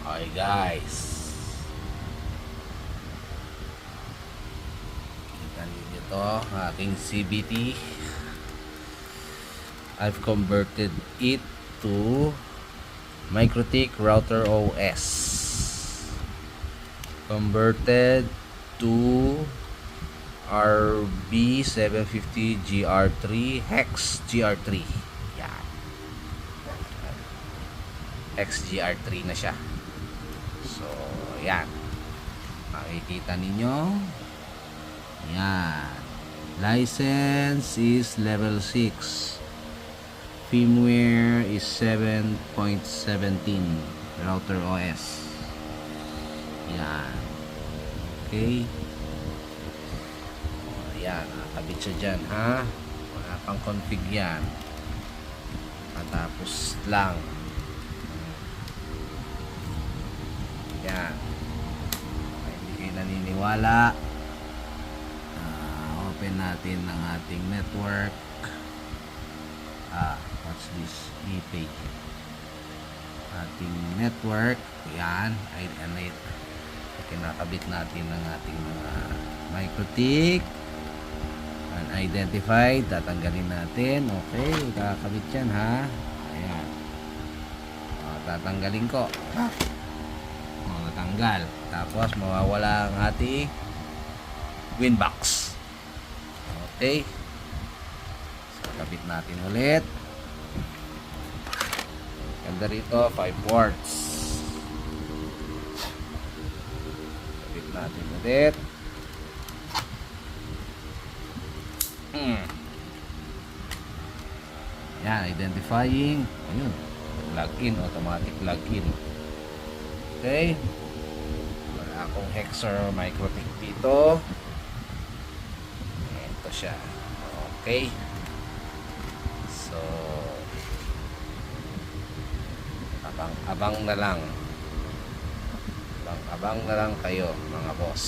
Okay guys, kita ninyo to, aking CBT. I've converted it to MikroTik Router OS. Converted to RB750 GR3 Hex GR3. Yan. Hex GR3 na siya. So, yan. Makikita ninyo. Yan. License is level 6. Firmware is 7.17 Router OS. Yan. Okay. Yan. Nakakabit siya dyan, ha? Wala pang config yan. Matapos lang. Yan. Kaya hindi kayo naniniwala. Open natin ang ating network. What's this? ePay. Ating network. Yan. Kinakabit natin ang ating mga MikroTik. Unidentified. Tatanggalin natin. Okay. Kakabit yan, ha? Ayan. Tatanggalin ko. Natanggal. Tapos mawawala ang ating Winbox. Okay. So, kabit natin ulit. Ganda rito, 5 ports. Kabit natin ulit. Yan, identifying. Ayun. Login, automatic login. Okay. Wala akong Hexer MikroTik dito. Ito siya. Okay. So, abang na lang. Abang na lang kayo, mga boss.